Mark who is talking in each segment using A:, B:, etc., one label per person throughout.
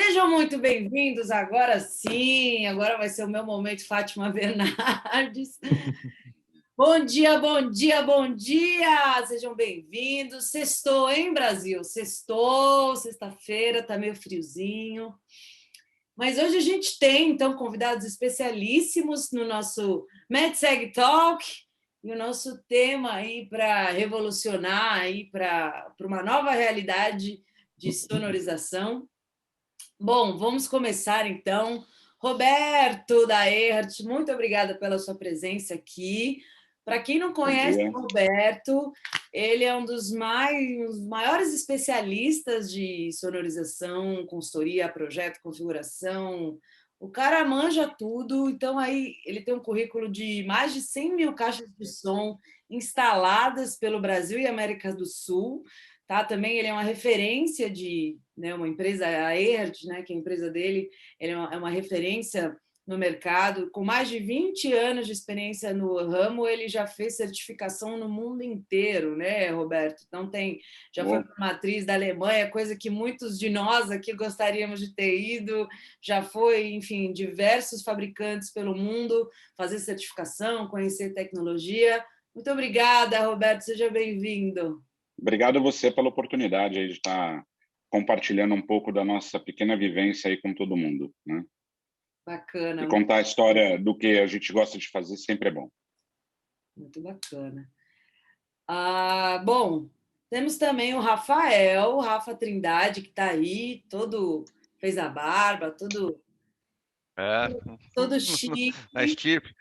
A: Sejam muito bem-vindos, agora sim, agora vai ser o meu momento, Fátima Bernardes. Bom dia, bom dia, bom dia! Sejam bem-vindos. Sextou, hein, Brasil? Sextou, sexta-feira, tá meio friozinho. Mas hoje a gente tem, então, convidados especialíssimos no nosso MedSeg Talk, e o nosso tema aí para revolucionar aí para uma nova realidade de sonorização. Bom, vamos começar então. Roberto da Erhard, muito obrigada pela sua presença aqui. Para quem não conhece o Roberto, ele é um dos maiores especialistas de sonorização, consultoria, projeto, configuração. O cara manja tudo, então aí ele tem um currículo de mais de 100 mil caixas de som instaladas pelo Brasil e América do Sul. Tá? Também ele é uma referência de, né, uma empresa, a Erhard, né, que é a empresa dele, ele é uma referência no mercado, com mais de 20 anos de experiência no ramo, ele já fez certificação no mundo inteiro, né, Roberto? Então já foi para uma matriz da Alemanha, coisa que muitos de nós aqui gostaríamos de ter ido, já foi, enfim, diversos fabricantes pelo mundo fazer certificação, conhecer tecnologia. Muito obrigada, Roberto, seja bem-vindo.
B: Obrigado a você pela oportunidade aí de estar compartilhando um pouco da nossa pequena vivência aí com todo mundo, né?
A: Bacana.
B: E contar a história do que a gente gosta de fazer sempre é bom.
A: Muito bacana. Bom, temos também o Rafa Trindade, que está aí, fez a barba, todo chique.
C: Na estirpe.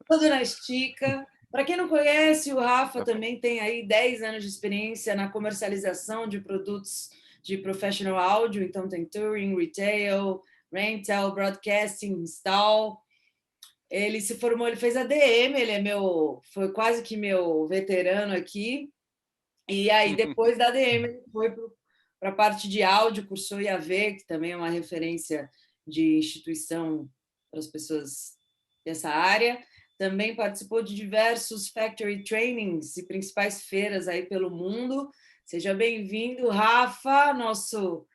A: Todo na estica. Para quem não conhece, o Rafa também tem aí 10 anos de experiência na comercialização de produtos de professional áudio, então tem touring, retail, rental, broadcasting, install. Ele se formou, ele fez ADM, foi quase que meu veterano aqui. E aí, depois da ADM, ele foi para a parte de áudio, cursou IAV, que também é uma referência de instituição para as pessoas dessa área. Também participou de diversos factory trainings e principais feiras aí pelo mundo. Seja bem-vindo, Rafa, nosso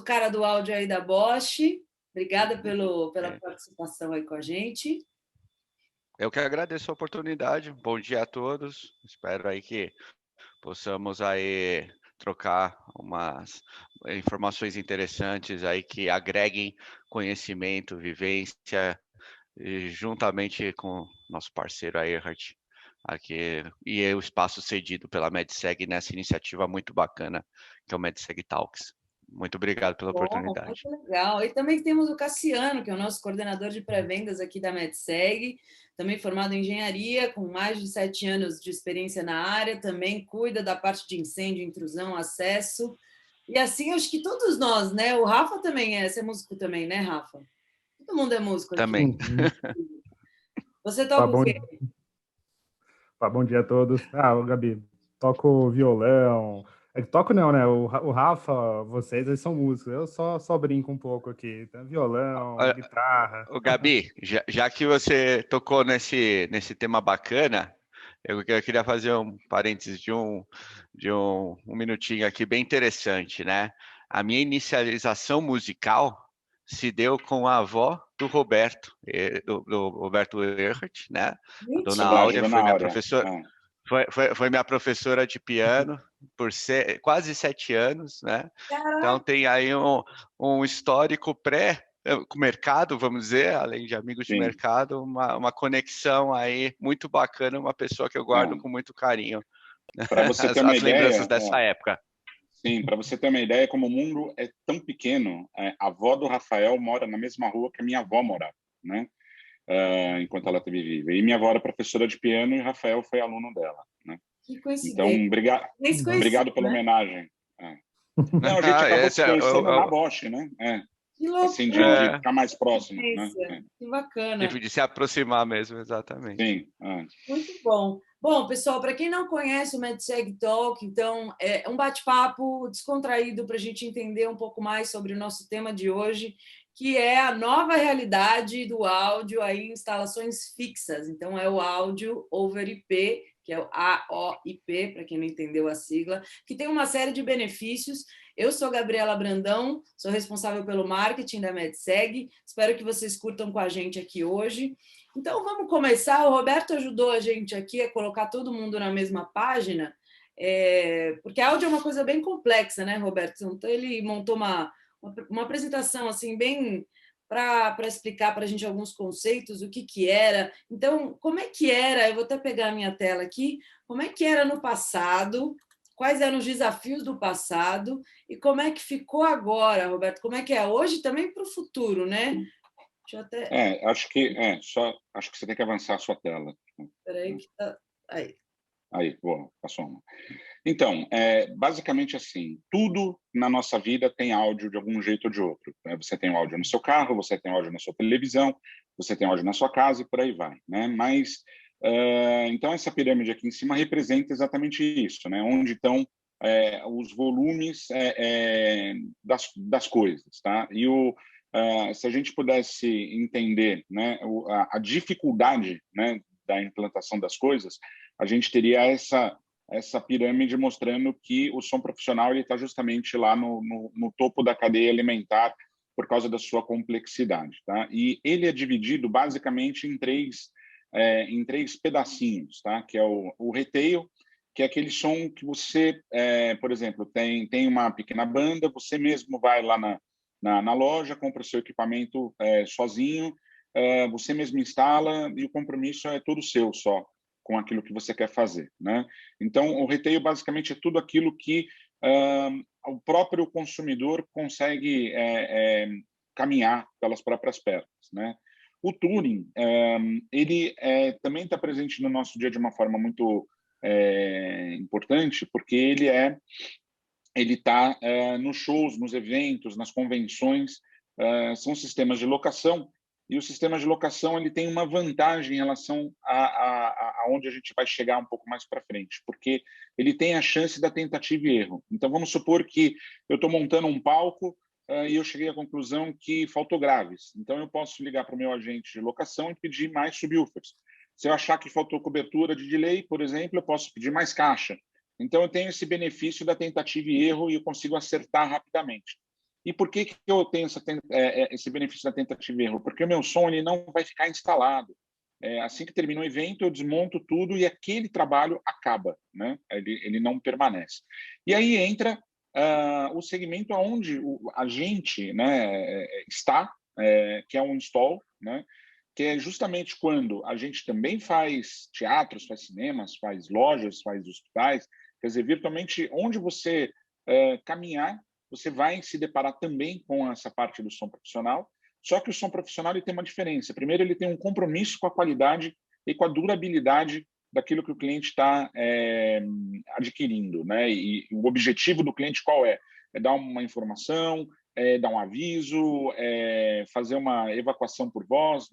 A: cara do áudio aí da Bosch. Obrigada pela participação aí com a gente.
C: Eu que agradeço a oportunidade. Bom dia a todos. Espero aí que possamos aí trocar umas informações interessantes aí que agreguem conhecimento, vivência, e juntamente com nosso parceiro a Erhard aqui e o espaço cedido pela MedSeg nessa iniciativa muito bacana que é o MedSeg Talks. Muito obrigado pela oportunidade.
A: Muito legal. E também temos o Cassiano, que é o nosso coordenador de pré-vendas aqui da MedSeg, também formado em engenharia, com mais de 7 anos de experiência na área, também cuida da parte de incêndio, intrusão, acesso. E assim, acho que todos nós, né? O Rafa também você é músico também, né, Rafa? Todo mundo é músico aqui.
C: Também.
A: Você toca o quê?
D: Bom dia a todos. Gabi, toco violão. Toco não, né? O Rafa, vocês eles são músicos. Eu só brinco um pouco aqui. Tá? Guitarra.
C: O Gabi, já que você tocou nesse tema bacana, eu queria fazer um parênteses de um minutinho aqui bem interessante, né? A minha inicialização musical se deu com a avó do Roberto, do Roberto Erhard, né? A dona Áurea foi minha professora. Foi minha professora de piano por quase 7 anos, né?
A: Caraca.
C: Então tem aí um histórico pré-mercado, vamos dizer, além de amigos de mercado, uma conexão aí muito bacana, uma pessoa que eu guardo com muito carinho.
B: Para você ter uma ideia,
C: lembranças dessa época.
B: Sim, para você ter uma ideia, como o mundo é tão pequeno, a avó do Rafael mora na mesma rua que a minha avó morava, né? Enquanto ela esteve viva. E minha avó era professora de piano e o Rafael foi aluno dela, né?
A: Que coincidência.
B: Então, obrigado pela homenagem. Não, a gente acabou se conhecendo na Bosch, né?
A: Que loucura.
B: Assim, de ficar mais próximo, né?
A: Que bacana.
C: De se aproximar mesmo, exatamente.
B: Sim.
A: Muito bom. Bom, pessoal, para quem não conhece o MedSeg Talk, então é um bate-papo descontraído para a gente entender um pouco mais sobre o nosso tema de hoje, que é a nova realidade do áudio aí em instalações fixas. Então, é o áudio over IP, que é o AOIP, para quem não entendeu a sigla, que tem uma série de benefícios. Eu sou Gabriela Brandão, sou responsável pelo marketing da MedSeg. Espero que vocês curtam com a gente aqui hoje. Então, vamos começar. O Roberto ajudou a gente aqui a colocar todo mundo na mesma página, porque áudio é uma coisa bem complexa, né, Roberto? Então, ele montou uma apresentação assim bem para explicar para a gente alguns conceitos, o que era. Então, como é que era? Eu vou até pegar a minha tela aqui. Como é que era no passado? Quais eram os desafios do passado? E como é que ficou agora, Roberto? Como é que é hoje também para o futuro, né? Deixa eu até...
B: acho que você tem que avançar a sua tela.
A: Espera aí que tá...
B: Aí, boa, passou uma. Então, basicamente assim, tudo na nossa vida tem áudio de algum jeito ou de outro. Né? Você tem áudio no seu carro, você tem áudio na sua televisão, você tem áudio na sua casa e por aí vai. Né? Mas, então, essa pirâmide aqui em cima representa exatamente isso, né? Onde estão os volumes das coisas. Tá? E se a gente pudesse entender, né, a dificuldade, né, da implantação das coisas, a gente teria essa pirâmide mostrando que o som profissional está justamente lá no topo da cadeia alimentar por causa da sua complexidade. Tá? E ele é dividido basicamente em três pedacinhos, tá? Que é o retail, que é aquele som que você, por exemplo, tem uma pequena banda, você mesmo vai lá na loja, compra o seu equipamento sozinho, você mesmo instala e o compromisso é todo seu só, com aquilo que você quer fazer, né? Então, o retail basicamente é tudo aquilo que o próprio consumidor consegue caminhar pelas próprias pernas, né? O touring, ele também está presente no nosso dia de uma forma muito importante, porque ele está nos shows, nos eventos, nas convenções, são sistemas de locação. E o sistema de locação ele tem uma vantagem em relação a onde a gente vai chegar um pouco mais para frente, porque ele tem a chance da tentativa e erro. Então, vamos supor que eu estou montando um palco e eu cheguei à conclusão que faltou graves. Então, eu posso ligar para o meu agente de locação e pedir mais subwoofers. Se eu achar que faltou cobertura de delay, por exemplo, eu posso pedir mais caixa. Então, eu tenho esse benefício da tentativa e erro e eu consigo acertar rapidamente. E por que eu tenho esse benefício da tentativa e erro? Porque o meu som ele não vai ficar instalado. Assim que termina o evento, eu desmonto tudo e aquele trabalho acaba, né? Ele não permanece. E aí entra o segmento onde a gente, né, está, que é um install, né? Que é justamente quando a gente também faz teatros, faz cinemas, faz lojas, faz hospitais. Quer dizer, virtualmente, onde você caminhar, você vai se deparar também com essa parte do som profissional, só que o som profissional ele tem uma diferença. Primeiro, ele tem um compromisso com a qualidade e com a durabilidade daquilo que o cliente está adquirindo, né? E o objetivo do cliente qual é? É dar uma informação, dar um aviso, fazer uma evacuação por voz,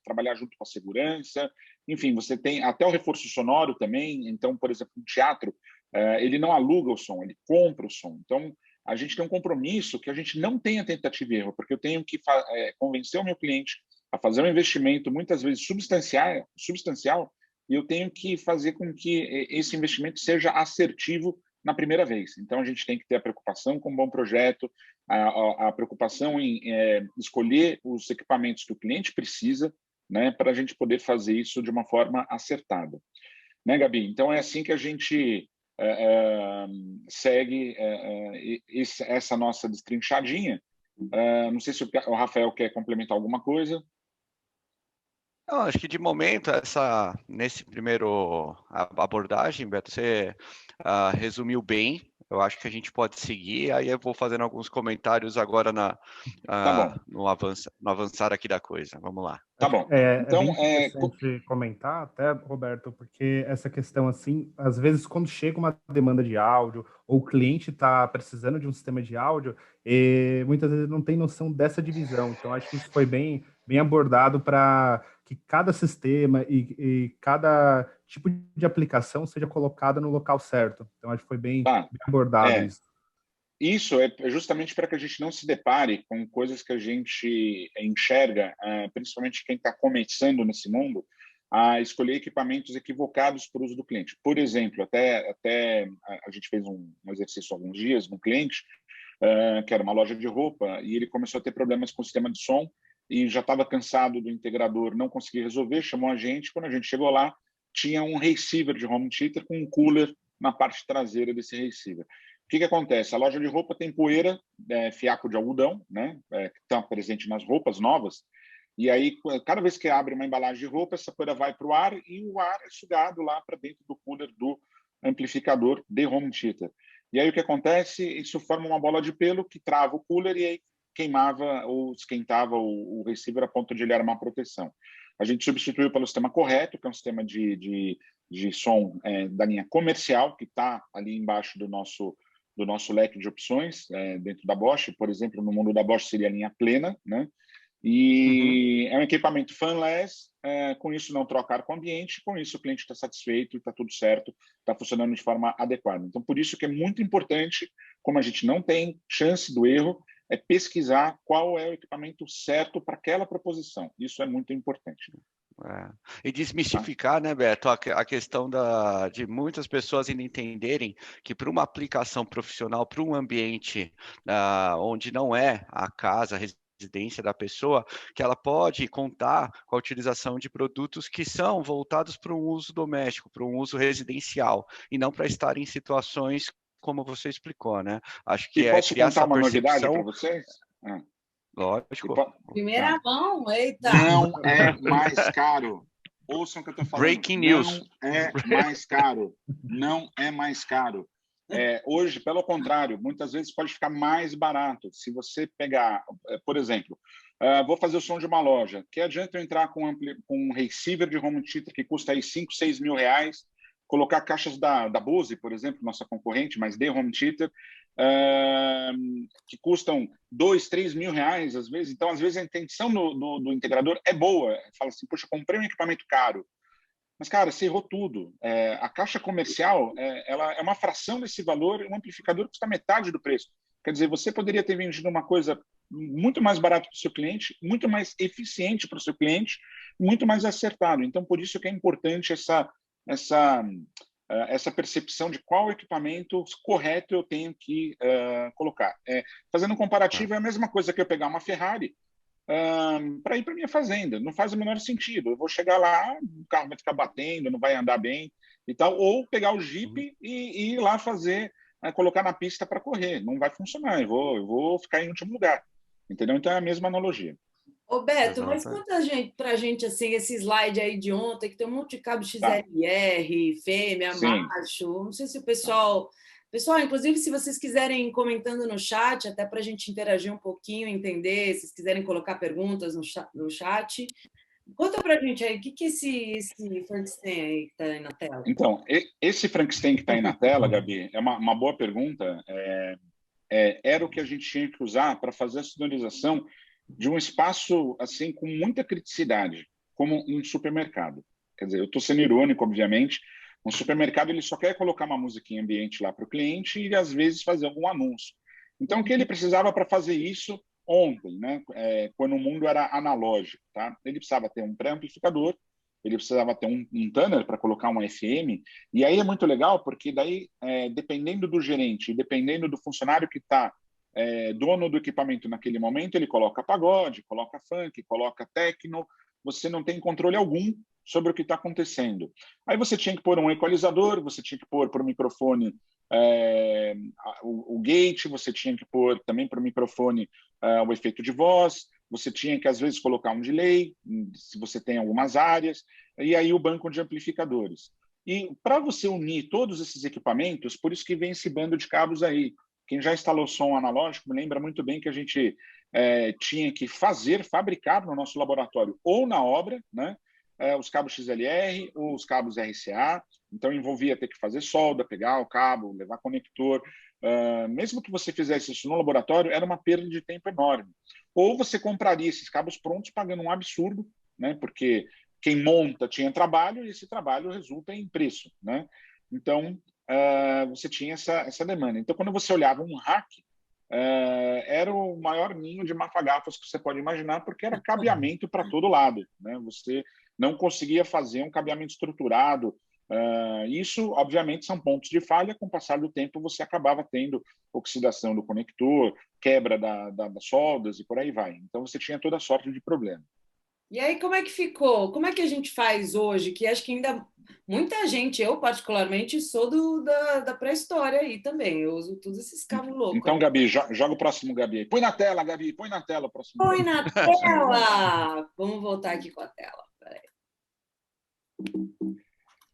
B: trabalhar junto com a segurança. Enfim, você tem até o reforço sonoro também. Então, por exemplo, um teatro, ele não aluga o som, ele compra o som. Então, a gente tem um compromisso que a gente não tenha tentativa e erro, porque eu tenho que convencer o meu cliente a fazer um investimento, muitas vezes substancial, e eu tenho que fazer com que esse investimento seja assertivo na primeira vez. Então, a gente tem que ter a preocupação com um bom projeto, a preocupação em escolher os equipamentos que o cliente precisa, né, para a gente poder fazer isso de uma forma acertada. Né, Gabi? Então, é assim que a gente segue essa nossa destrinchadinha. Não sei se o Rafael quer complementar alguma coisa.
C: Não, acho que de momento, nesse primeiro abordagem, Beto, você resumiu bem. Eu acho que a gente pode seguir, aí eu vou fazendo alguns comentários agora
B: Tá
C: no avançar aqui da coisa. Vamos lá.
B: Tá bom.
D: Então, é bem interessante comentar até, Roberto, porque essa questão, assim, às vezes quando chega uma demanda de áudio, ou o cliente está precisando de um sistema de áudio, muitas vezes não tem noção dessa divisão. Então, acho que isso foi bem abordado para que cada sistema e cada tipo de aplicação seja colocada no local certo. Então, acho que foi bem abordado isso.
B: Isso é justamente para que a gente não se depare com coisas que a gente enxerga, principalmente quem está começando nesse mundo, a escolher equipamentos equivocados para o uso do cliente. Por exemplo, até a gente fez um exercício há alguns dias no cliente, que era uma loja de roupa, e ele começou a ter problemas com o sistema de som e já estava cansado do integrador, não conseguia resolver, chamou a gente. Quando a gente chegou lá, tinha um receiver de home theater com um cooler na parte traseira desse receiver. O que acontece? A loja de roupa tem poeira, fiapo de algodão, né, que está presente nas roupas novas, e aí, cada vez que abre uma embalagem de roupa, essa poeira vai para o ar e o ar é sugado lá para dentro do cooler do amplificador de home theater. E aí o que acontece? Isso forma uma bola de pelo que trava o cooler e aí queimava ou esquentava o receiver a ponto de ele armar proteção. A gente substituiu pelo sistema correto, que é um sistema de som da linha comercial, que está ali embaixo do nosso leque de opções dentro da Bosch. Por exemplo, no mundo da Bosch seria a linha plena, né? E é um equipamento fanless, com isso não troca ar com o ambiente, com isso o cliente está satisfeito, está tudo certo, está funcionando de forma adequada. Então, por isso que é muito importante, como a gente não tem chance do erro, é pesquisar qual é o equipamento certo para aquela proposição. Isso é muito importante.
C: E desmistificar, né, Beto, a questão de muitas pessoas ainda entenderem que para uma aplicação profissional, para um ambiente onde não é a casa, a residência da pessoa, que ela pode contar com a utilização de produtos que são voltados para um uso doméstico, para um uso residencial, e não para estar em situações como você explicou, né? Acho que
B: posso
C: criar
B: contar
C: essa
B: uma novidade para
C: percepção.
B: vocês?
C: Lógico.
A: Primeira mão, eita!
B: Não é mais caro. Ouçam o que eu estou falando.
C: Breaking news.
B: Não é mais caro. Não é mais caro. Hoje, pelo contrário, muitas vezes pode ficar mais barato. Se você pegar, por exemplo, vou fazer o som de uma loja. Que adianta eu entrar com um receiver de home theater que custa aí 5, 6 mil reais, colocar caixas da Bose, por exemplo, nossa concorrente, mas de home theater, que custam 2, 3 mil reais às vezes. Então, às vezes, a intenção do integrador é boa. Fala assim, poxa, comprei um equipamento caro. Mas, cara, você errou tudo. A caixa comercial ela é uma fração desse valor e um amplificador custa metade do preço. Quer dizer, você poderia ter vendido uma coisa muito mais barata para o seu cliente, muito mais eficiente para o seu cliente, muito mais acertado. Então, por isso que é importante essa percepção de qual equipamento correto eu tenho que colocar. Fazendo um comparativo, é a mesma coisa que eu pegar uma Ferrari para ir para minha fazenda. Não faz o menor sentido. Eu vou chegar lá, o carro vai ficar batendo, não vai andar bem e tal, ou pegar o Jeep e ir lá colocar na pista para correr. Não vai funcionar. Eu vou ficar em último lugar. Entendeu? Então é a mesma analogia.
A: Ô, Beto, mas conta pra gente assim, esse slide aí de ontem, que tem um monte de cabo XLR, fêmea, macho. Não sei se o pessoal, inclusive, se vocês quiserem ir comentando no chat, até para a gente interagir um pouquinho, entender, se vocês quiserem colocar perguntas no chat. Conta pra gente aí, o que é esse Frankenstein aí que está aí na tela?
B: Então, esse Frankenstein que está aí na tela, Gabi, é uma boa pergunta. Era o que a gente tinha que usar para fazer a sonorização de um espaço assim com muita criticidade, como um supermercado. Quer dizer, eu estou sendo irônico, obviamente. Um supermercado ele só quer colocar uma música em ambiente lá para o cliente e às vezes fazer algum anúncio. Então, o que ele precisava para fazer isso ontem, né? Quando o mundo era analógico, tá? Ele precisava ter um pré-amplificador, ele precisava ter um tuner para colocar um FM, e aí é muito legal porque daí, dependendo do gerente, dependendo do funcionário que está dono do equipamento naquele momento, ele coloca pagode, coloca funk, coloca techno, você não tem controle algum sobre o que está acontecendo. Aí você tinha que pôr um equalizador, você tinha que pôr para o microfone o gate, você tinha que pôr também para o microfone o efeito de voz, você tinha que, às vezes, colocar um delay, se você tem algumas áreas, e aí o banco de amplificadores. E para você unir todos esses equipamentos, por isso que vem esse bando de cabos aí. Quem já instalou som analógico me lembra muito bem que a gente tinha que fabricar no nosso laboratório ou na obra, né, os cabos XLR ou os cabos RCA. Então, envolvia ter que fazer solda, pegar o cabo, levar conector. Mesmo que você fizesse isso no laboratório, era uma perda de tempo enorme. Ou você compraria esses cabos prontos pagando um absurdo, né, porque quem monta tinha trabalho e esse trabalho resulta em preço, né? Então, você tinha essa demanda. Então, quando você olhava um rack, era o maior ninho de mafagafos que você pode imaginar, porque era cabeamento para todo lado, né? Você não conseguia fazer um cabeamento estruturado. Isso, obviamente, são pontos de falha. Com o passar do tempo, você acabava tendo oxidação do conector, quebra das soldas e por aí vai. Então, você tinha toda sorte de problema.
A: E aí, como é que ficou? Como é que a gente faz hoje? Que acho que ainda muita gente, eu particularmente, sou da pré-história aí também. Eu uso todos esses cabos loucos.
B: Então, Gabi, joga o próximo Gabi aí. Põe na tela, Gabi, põe na tela o próximo.
A: Põe na tela! Vamos voltar aqui com a tela. Peraí.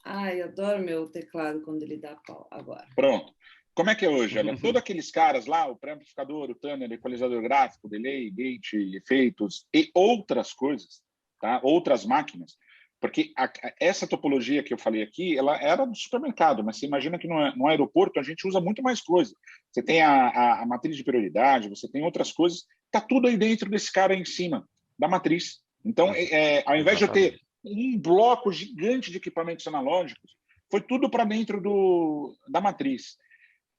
A: Ai, adoro meu teclado quando ele dá pau. Agora.
B: Pronto. Como é que é hoje? Olha, todos aqueles caras lá, o pré-amplificador, o tuner, equalizador gráfico, delay, gate, efeitos e outras coisas, tá? Outras máquinas, porque essa topologia que eu falei aqui, ela era do supermercado, mas você imagina que no aeroporto a gente usa muito mais coisa. Você tem a matriz de prioridade, você tem outras coisas, está tudo aí dentro desse cara aí em cima, da matriz. Então, ao invés de eu ter um bloco gigante de equipamentos analógicos, foi tudo para dentro da matriz.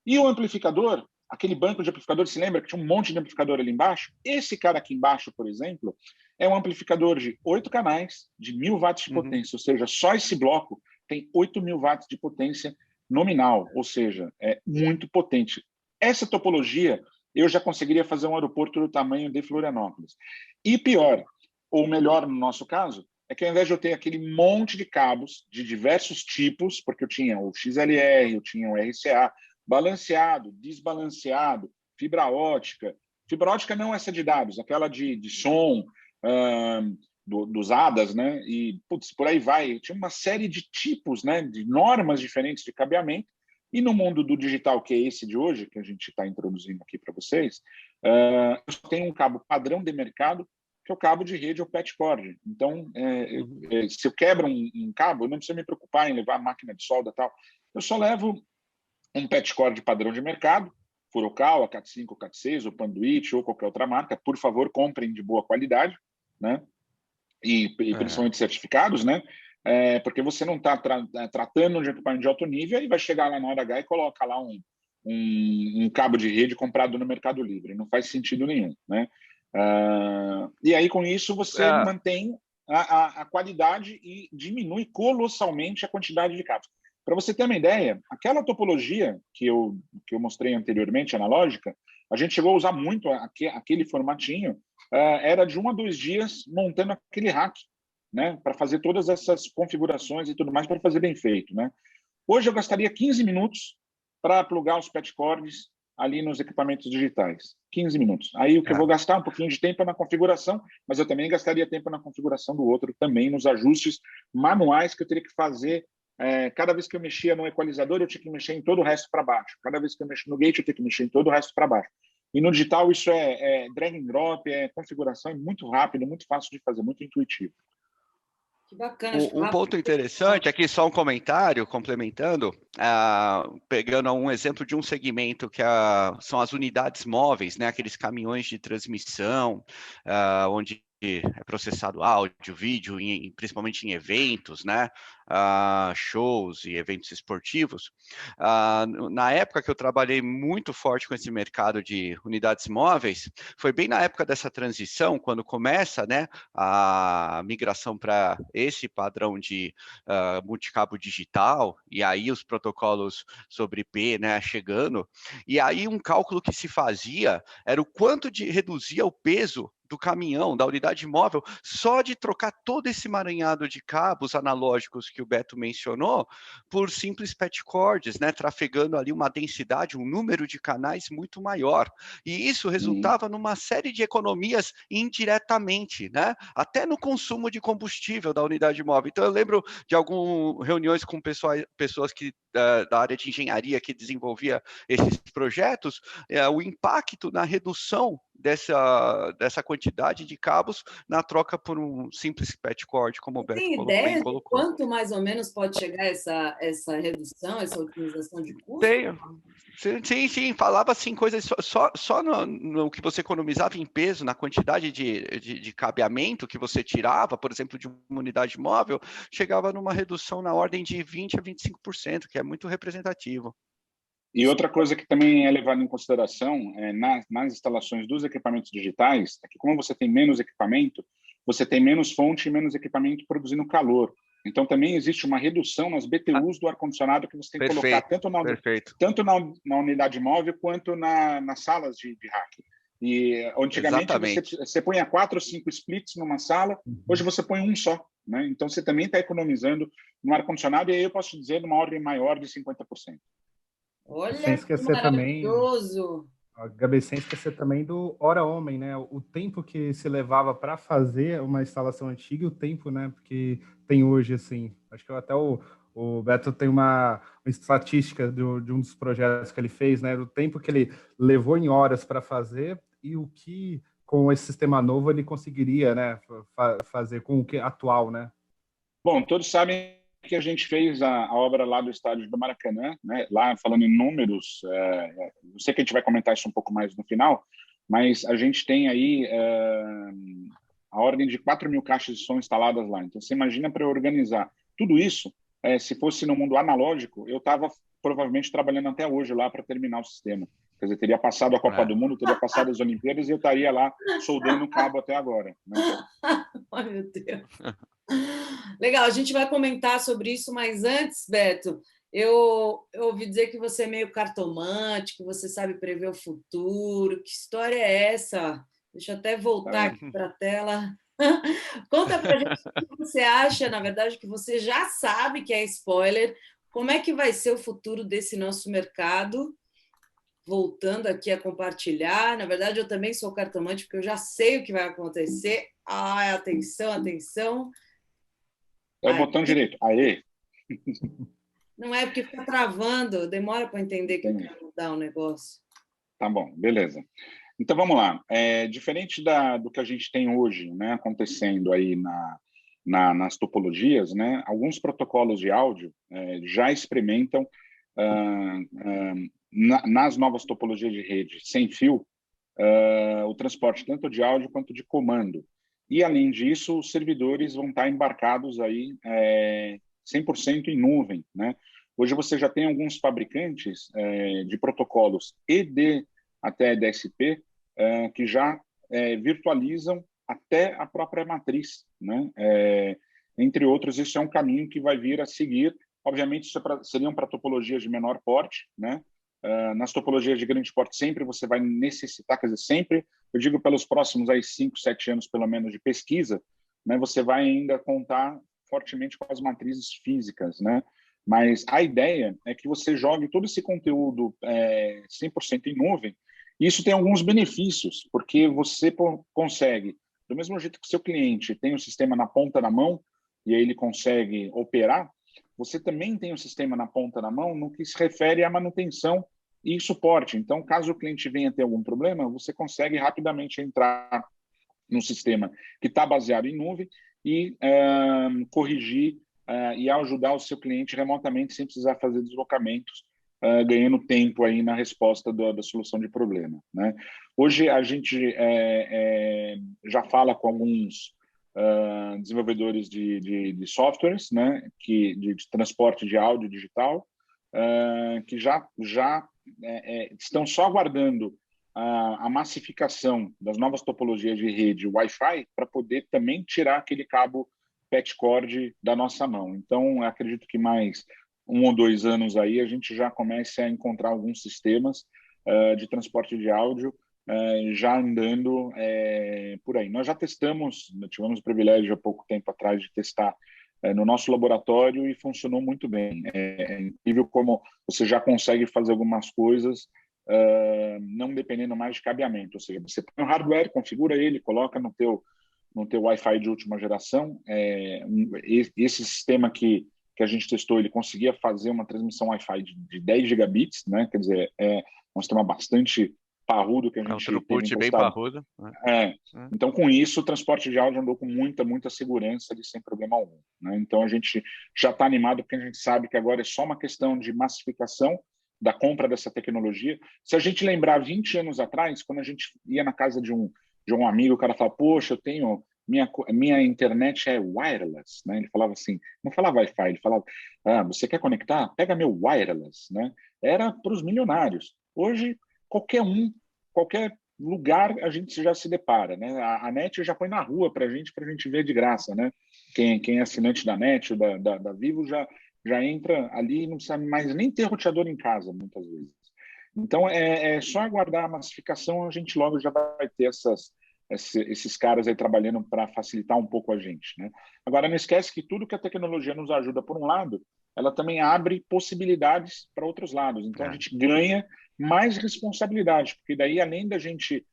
B: E o amplificador, aquele banco de amplificador, se lembra que tinha um monte de amplificador ali embaixo? Esse cara aqui embaixo, por exemplo, é um amplificador de 8 canais, de 1000 watts de potência, ou seja, só esse bloco tem 8.000 watts de potência nominal, ou seja, é muito potente. Essa topologia, eu já conseguiria fazer um aeroporto do tamanho de Florianópolis. E pior, ou melhor no nosso caso, é que ao invés de eu ter aquele monte de cabos de diversos tipos, porque eu tinha o XLR, eu tinha o RCA, balanceado, desbalanceado, fibra ótica. Fibra ótica não essa de dados, aquela de som, dos ADAS, né? E, putz, por aí vai. Tinha uma série de tipos, né? De normas diferentes de cabeamento. E no mundo do digital, que é esse de hoje, que a gente está introduzindo aqui para vocês, eu só tenho um cabo padrão de mercado, que é o cabo de rede ou patch cord. Então, se eu quebro um cabo, eu não preciso me preocupar em levar a máquina de solda e tal. Eu só levo um patch cord padrão de mercado, Furukawa, Cat5, Cat6, ou Panduit, ou qualquer outra marca. Por favor, comprem de boa qualidade, né? E principalmente certificados, né? Porque você não está tratando de equipamento de alto nível e vai chegar lá na hora H e coloca lá um cabo de rede comprado no Mercado Livre. Não faz sentido nenhum, né? E aí, com isso, você mantém a qualidade e diminui colossalmente a quantidade de cabos. Para você ter uma ideia, aquela topologia que eu mostrei anteriormente, analógica, a gente chegou a usar muito aquele formatinho, era de 1 a 2 dias montando aquele rack, né, para fazer todas essas configurações e tudo mais, para fazer bem feito, né? Hoje eu gastaria 15 minutos para plugar os patch cords ali nos equipamentos digitais. 15 minutos. Aí o que eu vou gastar um pouquinho de tempo é na configuração, mas eu também gastaria tempo na configuração do outro também, nos ajustes manuais que eu teria que fazer. Cada vez que eu mexia no equalizador, eu tinha que mexer em todo o resto para baixo. Cada vez que eu mexo no gate, eu tenho que mexer em todo o resto para baixo. E no digital, isso é drag and drop, configuração, é muito rápido, muito fácil de fazer, muito intuitivo.
A: Que bacana.
C: Um ponto interessante, aqui só um comentário, complementando, pegando um exemplo de um segmento que são as unidades móveis, né, aqueles caminhões de transmissão, onde é processado áudio, vídeo, principalmente em eventos, né? Shows e eventos esportivos. Na época que eu trabalhei muito forte com esse mercado de unidades móveis, foi bem na época dessa transição, quando começa, né, a migração para esse padrão de multicabo digital, e aí os protocolos sobre IP, né, chegando, e aí um cálculo que se fazia era o quanto reduzia o peso do caminhão, da unidade móvel, só de trocar todo esse emaranhado de cabos analógicos que o Beto mencionou, por simples patch cords, né, trafegando ali uma densidade, um número de canais muito maior. E isso resultava numa série de economias indiretamente, né, até no consumo de combustível da unidade móvel. Então, eu lembro de algumas reuniões com pessoas que da área de engenharia que desenvolvia esses projetos, o impacto na redução dessa quantidade de cabos na troca por um simples patch cord, como o Beto
A: bem colocou. Quanto mais ou menos pode chegar essa redução, essa otimização de custo?
C: Tenho. Sim, falava assim coisas só no que você economizava em peso, na quantidade de cabeamento que você tirava, por exemplo, de uma unidade móvel, chegava numa redução na ordem de 20% a 25%, que é muito representativo.
B: E outra coisa que também é levada em consideração nas instalações dos equipamentos digitais é que, como você tem menos equipamento, você tem menos fonte e menos equipamento produzindo calor. Então, também existe uma redução nas BTUs do ar-condicionado que você tem que colocar tanto na unidade móvel quanto nas salas de rack. E antigamente você punha 4 ou 5 splits numa sala, hoje você põe um só. Né? Então, você também está economizando no ar-condicionado, e aí eu posso dizer numa ordem maior de 50%.
A: Olha,
D: sem esquecer
A: maravilhoso!
D: Gabi, sem esquecer também do hora homem, né? O tempo que se levava para fazer uma instalação antiga e o tempo, né? Porque tem hoje, assim. Acho que até o Beto tem uma estatística de um dos projetos que ele fez, né? Do tempo que ele levou em horas para fazer e o que, com esse sistema novo, ele conseguiria, né? Fazer com o que atual, né?
B: Bom, todos sabem que a gente fez a obra lá do estádio do Maracanã, né? Lá, falando em números, eu sei que a gente vai comentar isso um pouco mais no final, mas a gente tem aí a ordem de 4.000 caixas de som instaladas lá. Então, você imagina, para organizar tudo isso, se fosse no mundo analógico, eu estava provavelmente trabalhando até hoje lá para terminar o sistema. Quer dizer, teria passado a Copa do Mundo, teria passado as Olimpíadas e eu estaria lá soldando o cabo até agora. Né?
A: Ai, meu Deus. Legal, a gente vai comentar sobre isso, mas antes, Beto, eu ouvi dizer que você é meio cartomante, que você sabe prever o futuro. Que história é essa? Deixa eu até voltar aqui para a tela. Conta para a gente o que você acha, na verdade, que você já sabe que é spoiler. Como é que vai ser o futuro desse nosso mercado? Voltando aqui a compartilhar. Na verdade, eu também sou cartomante, porque eu já sei o que vai acontecer. Ai, atenção, atenção.
B: É o botão direito. Aê!
A: Não é porque fica travando, demora para entender que eu quero mudar o negócio.
B: Tá bom, beleza. Então vamos lá. Diferente do que a gente tem hoje, né, acontecendo aí nas topologias, né, alguns protocolos de áudio já experimentam nas novas topologias de rede sem fio o transporte tanto de áudio quanto de comando. E, além disso, os servidores vão estar embarcados aí 100% em nuvem. Né? Hoje você já tem alguns fabricantes de protocolos e até DSP que já virtualizam até a própria matriz. Né? Entre outros, isso é um caminho que vai vir a seguir. Obviamente, isso seriam para topologias de menor porte, né? Nas topologias de grande porte, sempre você vai necessitar, quer dizer, sempre, eu digo pelos próximos aí 5, 7 anos, pelo menos, de pesquisa, né, você vai ainda contar fortemente com as matrizes físicas, né? Mas a ideia é que você jogue todo esse conteúdo 100% em nuvem, e isso tem alguns benefícios, porque você consegue, do mesmo jeito que o seu cliente tem o sistema na ponta da mão, e aí ele consegue operar, você também tem o sistema na ponta da mão no que se refere à manutenção e suporte. Então, caso o cliente venha ter algum problema, você consegue rapidamente entrar no sistema que está baseado em nuvem e corrigir e ajudar o seu cliente remotamente sem precisar fazer deslocamentos, ganhando tempo aí na resposta da solução de problema. Né? Hoje, a gente já fala com alguns desenvolvedores de softwares, né, de transporte de áudio digital, que já estão só aguardando a massificação das novas topologias de rede Wi-Fi para poder também tirar aquele cabo PET-cord da nossa mão. Então, acredito que mais 1 ou 2 anos aí a gente já comece a encontrar alguns sistemas de transporte de áudio já andando por aí. Nós já testamos, tivemos o privilégio há pouco tempo atrás de testar no nosso laboratório e funcionou muito bem. É incrível como você já consegue fazer algumas coisas não dependendo mais de cabeamento, ou seja, você põe o hardware, configura ele, coloca no teu Wi-Fi de última geração. Esse sistema que a gente testou, ele conseguia fazer uma transmissão Wi-Fi de 10 gigabits, né? Quer dizer, um sistema bastante parrudo que a gente
C: throughput bem parrudo.
B: Então, com isso, o transporte de áudio andou com muita segurança e sem problema algum. Né? Então, a gente já está animado porque a gente sabe que agora é só uma questão de massificação da compra dessa tecnologia. Se a gente lembrar 20 anos atrás, quando a gente ia na casa de um amigo, o cara falava, poxa, eu tenho... Minha internet é wireless, né? Ele falava assim, não falava Wi-Fi, ele falava, você quer conectar? Pega meu wireless, né? Era para os milionários. Hoje, qualquer lugar a gente já se depara, né? A NET já põe na rua para a gente ver de graça, né? Quem é assinante da NET ou da Vivo já entra ali e não precisa mais nem ter roteador em casa, muitas vezes. Então, é só aguardar a massificação, a gente logo já vai ter esses caras aí trabalhando para facilitar um pouco a gente, né? Agora, não esquece que tudo que a tecnologia nos ajuda por um lado, ela também abre possibilidades para outros lados. Então, a gente ganha mais responsabilidade, porque daí, além da gente,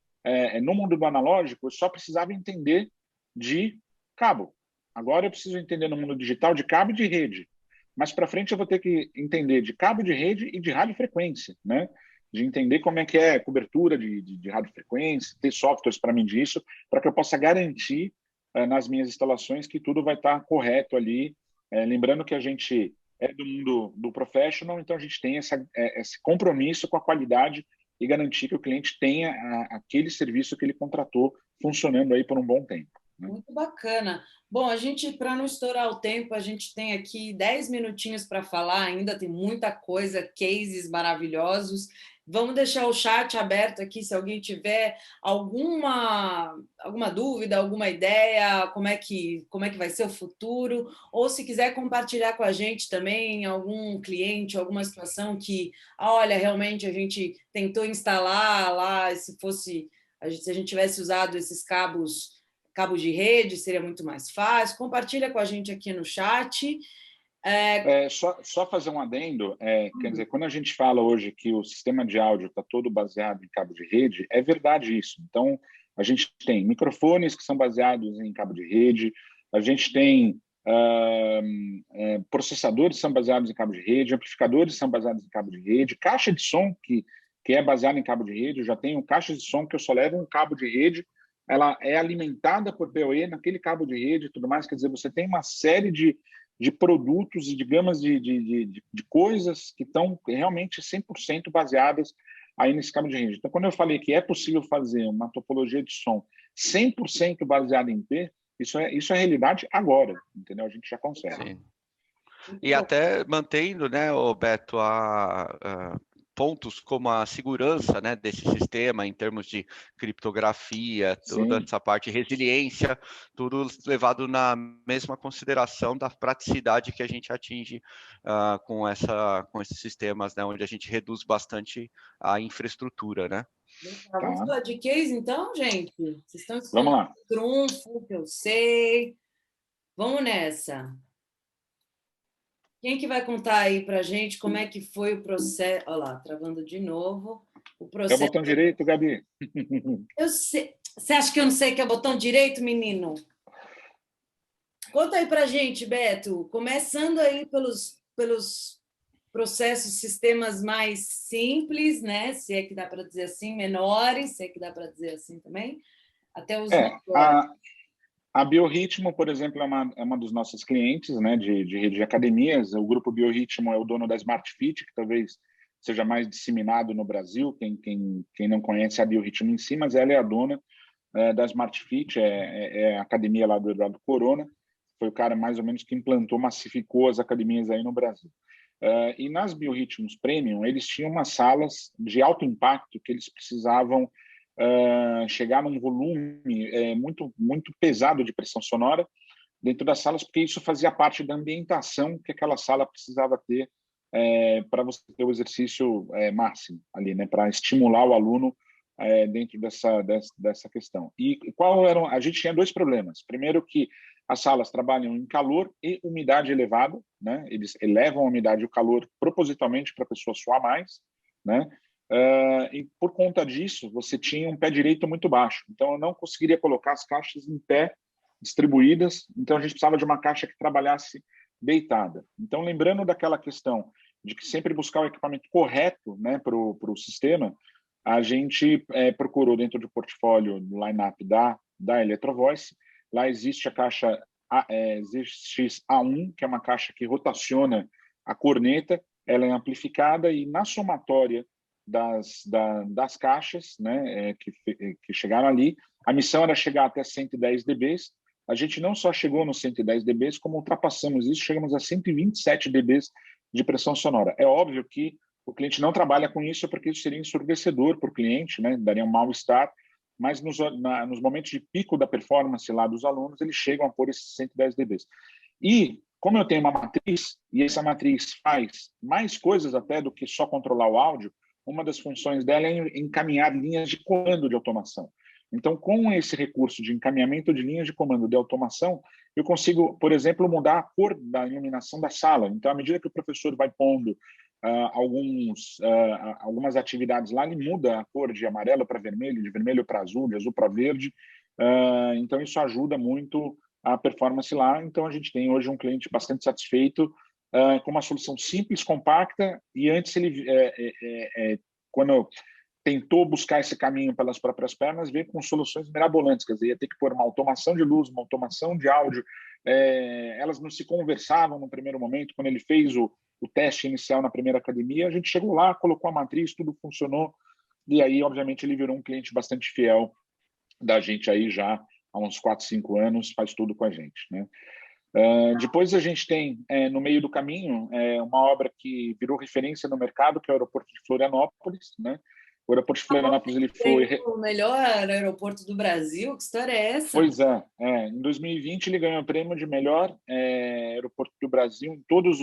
B: no mundo do analógico, eu só precisava entender de cabo. Agora eu preciso entender no mundo digital de cabo e de rede. Mas para frente eu vou ter que entender de cabo de rede e de radiofrequência, né? De entender como é que é a cobertura de radiofrequência, ter softwares para medir isso, para que eu possa garantir nas minhas instalações que tudo vai estar correto ali. Lembrando que a gente é do mundo do professional, então a gente tem esse compromisso com a qualidade e garantir que o cliente tenha aquele serviço que ele contratou funcionando aí por um bom tempo.
A: Muito bacana. Bom, a gente, para não estourar o tempo, a gente tem aqui 10 minutinhos para falar ainda, tem muita coisa, cases maravilhosos. Vamos deixar o chat aberto aqui, se alguém tiver alguma dúvida, alguma ideia, como é que vai ser o futuro, ou se quiser compartilhar com a gente também algum cliente, alguma situação que, olha, realmente a gente tentou instalar lá, se a gente tivesse usado esses cabos de rede, seria muito mais fácil. Compartilha com a gente aqui no chat.
B: Só fazer um adendo, quer dizer, quando a gente fala hoje que o sistema de áudio está todo baseado em cabo de rede, é verdade isso. Então, a gente tem microfones que são baseados em cabo de rede, a gente tem processadores que são baseados em cabo de rede, amplificadores que são baseados em cabo de rede, caixa de som que é baseada em cabo de rede, eu já tenho caixas de som que eu só levo um cabo de rede, ela é alimentada por PoE naquele cabo de rede e tudo mais, quer dizer, você tem uma série de produtos e de gamas de coisas que estão realmente 100% baseadas aí nesse cabo de rede. Então, quando eu falei que é possível fazer uma topologia de som 100% baseada em P, isso é realidade agora, entendeu? A gente já consegue.
C: Sim. E até mantendo, né, Beto, pontos como a segurança, né, desse sistema em termos de criptografia, toda essa parte de resiliência, tudo levado na mesma consideração da praticidade que a gente atinge com esses sistemas, né, onde a gente reduz bastante a infraestrutura, né?
A: Vamos falar de case, então, gente? Vocês estão
B: Vamos lá.
A: Trunfo, que eu sei. Vamos nessa. Quem que vai contar aí para a gente como é que foi o processo? Olha lá, travando de novo. O processo...
B: É o botão direito, Gabi?
A: Eu sei. Você acha que eu não sei que é o botão direito, menino? Conta aí para a gente, Beto. Começando aí pelos processos, sistemas mais simples, né? Se é que dá para dizer assim, menores, se é que dá para dizer assim também, até os maiores.
B: A Biorritmo, por exemplo, é uma dos nossos clientes, né, de rede de academias. O grupo Biorritmo é o dono da Smart Fit, que talvez seja mais disseminado no Brasil. Quem não conhece a Biorritmo em si, mas ela é a dona da Smart Fit, é a academia lá do Eduardo Corona. Foi o cara mais ou menos que implantou, massificou as academias aí no Brasil. E nas Biorritmos Premium, eles tinham umas salas de alto impacto que eles precisavam chegar num volume muito, muito pesado de pressão sonora dentro das salas, porque isso fazia parte da ambientação que aquela sala precisava ter para você ter o exercício máximo ali, né, para estimular o aluno dentro dessa questão. E qual eram? A gente tinha dois problemas. Primeiro, que as salas trabalham em calor e umidade elevada, né? Eles elevam a umidade e o calor propositalmente para a pessoa suar mais, né? E por conta disso, você tinha um pé direito muito baixo. Então, eu não conseguiria colocar as caixas em pé, distribuídas. Então, a gente precisava de uma caixa que trabalhasse deitada. Então, lembrando daquela questão de que sempre buscar o equipamento correto, né, para o sistema, a gente procurou dentro do portfólio, do line-up da Electrovoice. Lá existe a caixa ZX-A1, que é uma caixa que rotaciona a corneta, ela é amplificada e na somatória das caixas, né, que chegaram ali, a missão era chegar até 110 dB. A gente não só chegou nos 110 dB, como ultrapassamos isso, chegamos a 127 dB de pressão sonora. É óbvio que O cliente não trabalha com isso porque isso seria ensurdecedor para o cliente, né? Daria um mal-estar, mas nos momentos de pico da performance lá dos alunos, eles chegam a pôr esses 110 dB. E, como eu tenho uma matriz, e essa matriz faz mais coisas até do que só controlar o áudio, uma das funções dela é encaminhar linhas de comando de automação. Então, com esse recurso de encaminhamento de linhas de comando de automação, eu consigo, por exemplo, mudar a cor da iluminação da sala. Então, à medida que o professor vai pondo algumas atividades lá, ele muda a cor de amarelo para vermelho, de vermelho para azul, de azul para verde. Então, isso ajuda muito a performance lá. Então, a gente tem hoje um cliente bastante satisfeito com uma solução simples, compacta, e antes ele, quando tentou buscar esse caminho pelas próprias pernas, veio com soluções mirabolantes, quer dizer, ia ter que pôr uma automação de luz, uma automação de áudio, elas não se conversavam no primeiro momento. Quando ele fez o teste inicial na primeira academia, a gente chegou lá, colocou a matriz, tudo funcionou, e aí, obviamente, ele virou um cliente bastante fiel da gente aí já há uns 4, 5 anos, faz tudo com a gente, né? Depois a gente tem, no meio do caminho, uma obra que virou referência no mercado, que é o aeroporto de Florianópolis, né? O aeroporto de Florianópolis ele foi
A: o melhor aeroporto do Brasil. Que história é essa?
B: Pois é, em 2020 ele ganhou o prêmio de melhor aeroporto do Brasil em todos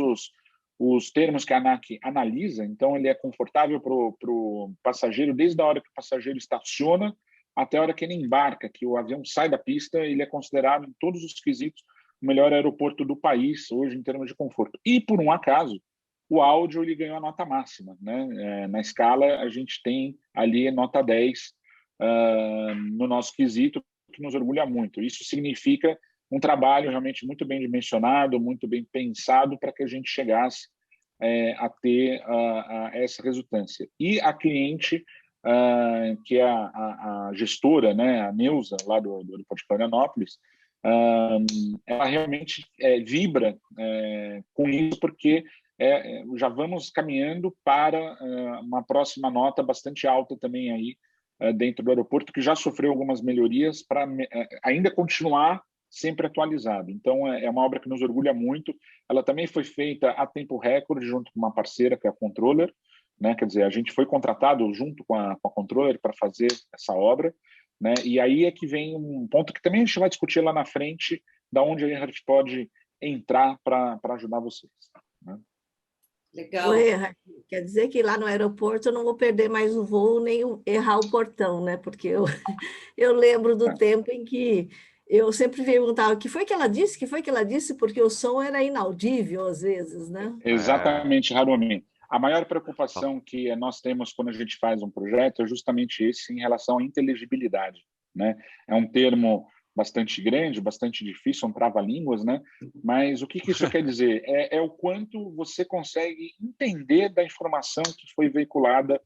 B: os termos que a ANAC analisa. Então ele é confortável para o passageiro desde a hora que o passageiro estaciona até a hora que ele embarca, que o avião sai da pista. Ele é considerado em todos os quesitos o melhor aeroporto do país hoje em termos de conforto. E por um acaso o áudio ele ganhou a nota máxima, né? Na escala a gente tem ali nota 10 no nosso quesito, que nos orgulha muito. Isso significa um trabalho realmente muito bem dimensionado, muito bem pensado para que a gente chegasse a ter essa resultância. E a cliente, que é a gestora, né, a Neuza, lá do Aeroporto de Florianópolis, ela realmente vibra com isso, porque já vamos caminhando para uma próxima nota bastante alta também aí dentro do aeroporto, que já sofreu algumas melhorias para ainda continuar sempre atualizado. Então, é uma obra que nos orgulha muito. Ela também foi feita a tempo recorde, junto com uma parceira, que é a Controller, né? Quer dizer, a gente foi contratado junto com a Controller para fazer essa obra, né? E aí é que vem um ponto que também a gente vai discutir lá na frente, da onde a gente pode entrar para ajudar vocês, né?
A: Legal.
E: Oi, quer dizer que lá no aeroporto eu não vou perder mais o voo nem errar o portão, né? Porque eu lembro do tempo em que eu sempre perguntava o que foi que ela disse, que foi que ela disse, porque o som era inaudível às vezes, né?
B: Exatamente, Harumi. A maior preocupação que nós temos quando a gente faz um projeto é justamente esse em relação à inteligibilidade, né? É um termo bastante grande, bastante difícil, um trava-línguas, né? Mas o que isso quer dizer? É o quanto você consegue entender da informação que foi veiculada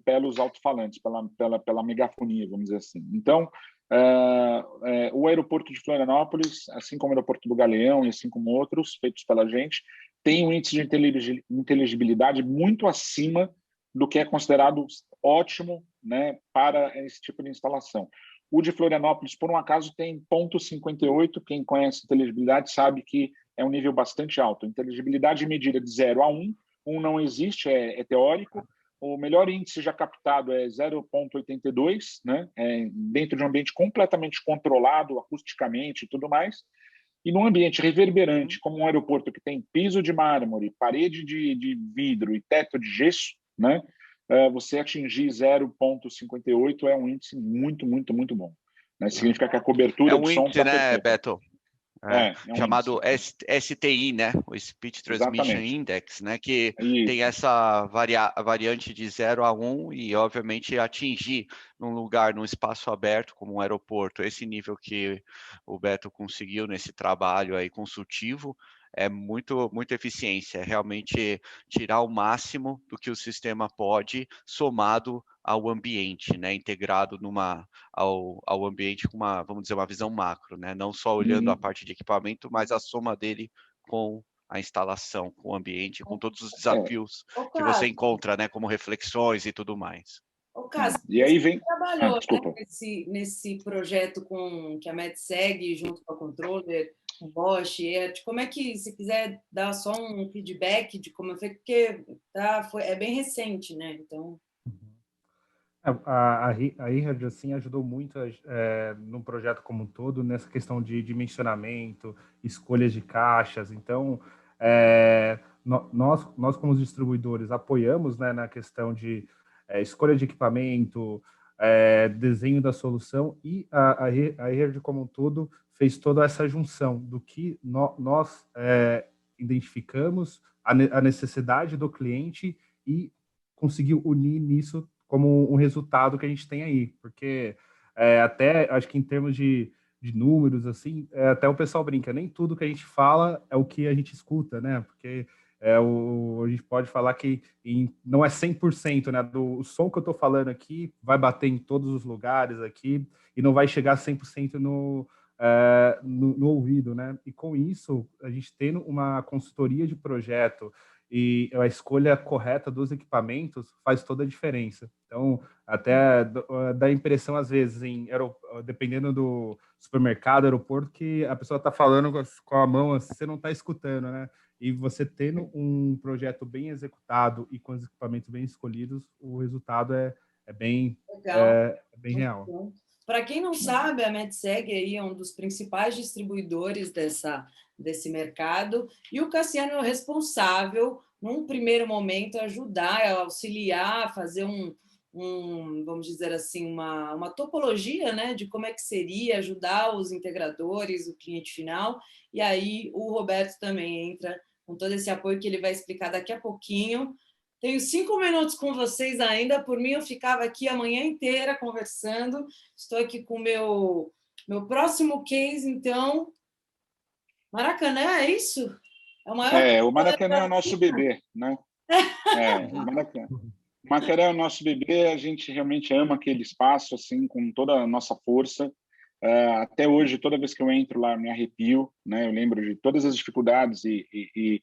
B: pelos alto-falantes, pela megafonia, vamos dizer assim. Então, o aeroporto de Florianópolis, assim como o aeroporto do Galeão e assim como outros feitos pela gente, tem um índice de inteligibilidade muito acima do que é considerado ótimo, né, para esse tipo de instalação. O de Florianópolis, por um acaso, tem 0,58. Quem conhece inteligibilidade sabe que é um nível bastante alto. Inteligibilidade medida de 0 a 1. 1 não existe, é teórico. O melhor índice já captado é 0,82, né? Dentro de um ambiente completamente controlado, acusticamente e tudo mais. E num ambiente reverberante, como um aeroporto que tem piso de mármore, parede de vidro e teto de gesso, né? Você atingir 0,58 é um índice muito, muito, muito bom, né? Significa que a cobertura do som
C: índice,
B: está
C: né,
B: perfeita.
C: Beto?
B: Um
C: chamado STI, né? O Speech Transmission
B: Exatamente.
C: Index, né? Que
B: Isso.
C: tem essa variante de 0 a 1 e, obviamente, atingir num lugar, num espaço aberto, como um aeroporto, esse nível que o Beto conseguiu nesse trabalho aí consultivo, é muito eficiência, é realmente tirar o máximo do que o sistema pode, somado ao ambiente, né, integrado ao ambiente com vamos dizer, uma visão macro, né, não só olhando a parte de equipamento, mas a soma dele com a instalação, com o ambiente, com todos os desafios que você encontra, né, como reflexões e tudo mais.
A: Cássio,
B: e aí vem...
A: trabalhou, né, nesse projeto que a MED segue junto com a Controller, o Bosch, como é que, se quiser dar só um feedback de como foi, porque é bem recente, né? Então...
D: A Irrad, assim, ajudou muito no projeto como um todo, nessa questão de dimensionamento, escolhas de caixas. Então, nós como os distribuidores, apoiamos, né, na questão de escolha de equipamento, desenho da solução, e a Irrad como um todo fez toda essa junção do que nós identificamos, a necessidade do cliente, e conseguiu unir nisso como um resultado que a gente tem aí, porque até acho que em termos de números, assim, até o pessoal brinca, nem tudo que a gente fala é o que a gente escuta, né? Porque a gente pode falar que não é 100%, né? O som que eu estou falando aqui vai bater em todos os lugares aqui e não vai chegar 100% no ouvido, né? E com isso, a gente tendo uma consultoria de projeto e a escolha correta dos equipamentos faz toda a diferença. Então, até dá a impressão, às vezes, dependendo do supermercado, aeroporto, que a pessoa está falando com a mão, assim, você não está escutando, né? E você tendo um projeto bem executado e com os equipamentos bem escolhidos, o resultado é bem real.
A: Para quem não sabe, a MedSeg aí é um dos principais distribuidores desse mercado, e o Cassiano é o responsável, num primeiro momento, ajudar, auxiliar, fazer vamos dizer assim, uma topologia, né, de como é que seria ajudar os integradores, o cliente final, e aí o Roberto também entra com todo esse apoio que ele vai explicar daqui a pouquinho. Tenho 5 minutos com vocês ainda. Por mim, eu ficava aqui a manhã inteira conversando. Estou aqui com o meu próximo case, então. Maracanã, é isso?
B: É o maior. O Maracanã é o nosso bebê, né? O Maracanã. O Maracanã é o nosso bebê. A gente realmente ama aquele espaço, assim, com toda a nossa força. Até hoje, toda vez que eu entro lá, me arrepio, né? Eu lembro de todas as dificuldades e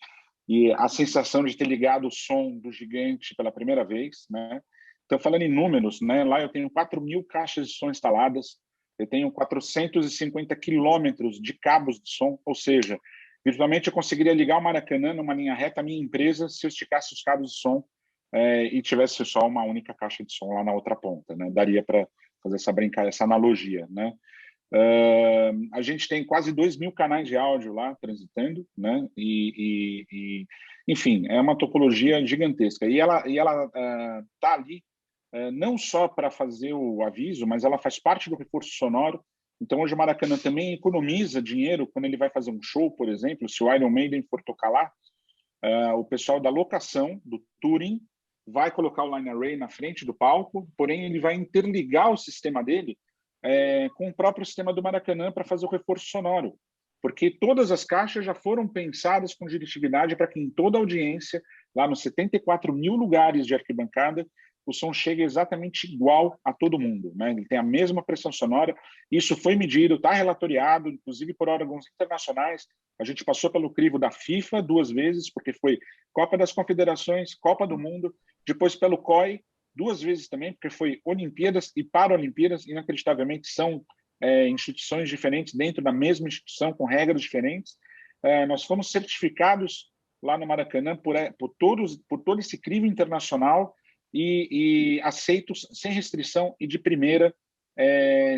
B: a sensação de ter ligado o som do gigante pela primeira vez, né? Então, falando em números, né? Lá eu tenho 4.000 caixas de som instaladas, eu tenho 450 quilômetros de cabos de som, ou seja, virtualmente eu conseguiria ligar o Maracanã numa linha reta à minha empresa se eu esticasse os cabos de som e tivesse só uma única caixa de som lá na outra ponta, né? Daria para fazer essa analogia, né? A gente tem quase 2.000 canais de áudio lá transitando, né? Enfim, é uma topologia gigantesca. E ela está ali não só para fazer o aviso, mas ela faz parte do reforço sonoro. Então, hoje o Maracanã também economiza dinheiro quando ele vai fazer um show, por exemplo. Se o Iron Maiden for tocar lá, o pessoal da locação, do touring, vai colocar o line array na frente do palco, porém ele vai interligar o sistema dele com o próprio sistema do Maracanã para fazer o reforço sonoro, porque todas as caixas já foram pensadas com diretividade para que em toda a audiência, lá nos 74.000 lugares de arquibancada, o som chegue exatamente igual a todo mundo, né? Ele tem a mesma pressão sonora. Isso foi medido, está relatoriado, inclusive por órgãos internacionais. A gente passou pelo crivo da FIFA 2 vezes, porque foi Copa das Confederações, Copa do Mundo, depois pelo COI 2 vezes também, porque foi Olimpíadas e Paralimpíadas. Inacreditavelmente são instituições diferentes dentro da mesma instituição, com regras diferentes. Nós fomos certificados lá no Maracanã por todo esse crivo internacional e aceitos sem restrição e de primeira,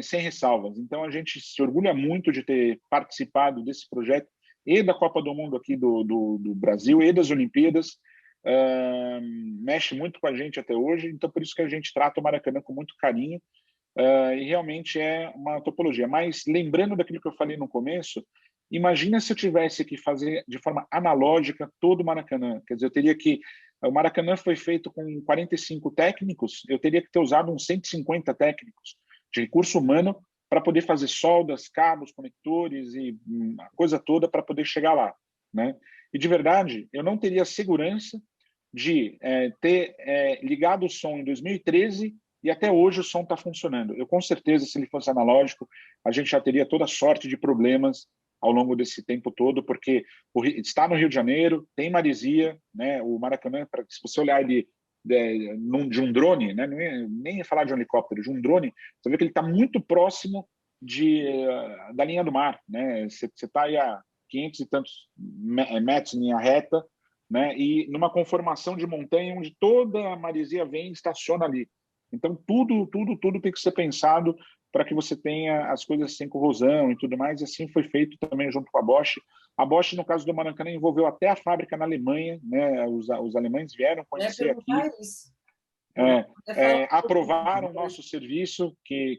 B: sem ressalvas. Então, a gente se orgulha muito de ter participado desse projeto e da Copa do Mundo aqui do Brasil e das Olimpíadas. Mexe muito com a gente até hoje, então por isso que a gente trata o Maracanã com muito carinho, e realmente é uma topologia. Mas lembrando daquilo que eu falei no começo, imagina se eu tivesse que fazer de forma analógica todo o Maracanã. Quer dizer, o Maracanã foi feito com 45 técnicos, eu teria que ter usado uns 150 técnicos de recurso humano para poder fazer soldas, cabos, conectores e a coisa toda para poder chegar lá, né? E de verdade, eu não teria segurança de ter ligado o som em 2013 e até hoje o som está funcionando. Eu, com certeza, se ele fosse analógico, a gente já teria toda sorte de problemas ao longo desse tempo todo, porque está no Rio de Janeiro, tem maresia, né? O Maracanã, se você olhar ele de um drone, né? Nem ia falar de um helicóptero, de um drone, você vê que ele está muito próximo da linha do mar, né? Você está aí a 500 e tantos metros em linha reta, né? E numa conformação de montanha onde toda a maresia vem e estaciona ali. Então, tudo tem que ser pensado para que você tenha as coisas sem corrosão e tudo mais. E assim foi feito também junto com a Bosch. A Bosch, no caso do Maracanã, envolveu até a fábrica na Alemanha, né? Os alemães vieram conhecer aqui. Aprovaram o nosso serviço que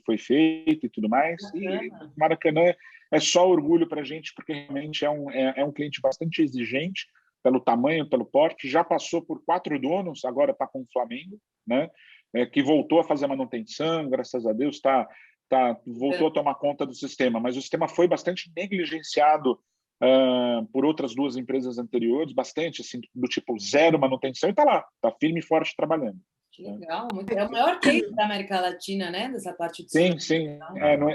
B: foi feito e tudo mais. E Maracanã é só orgulho para a gente, porque realmente é um cliente bastante exigente pelo tamanho, pelo porte. Já passou por 4 donos, agora está com o Flamengo, né? Que voltou a fazer a manutenção, graças a Deus, voltou a tomar conta do sistema. Mas o sistema foi bastante negligenciado por outras 2 empresas anteriores, bastante, assim, do tipo 0 manutenção, e está lá, está firme e forte trabalhando.
A: Que legal, é o maior case da América Latina, né? Dessa parte de
B: sim.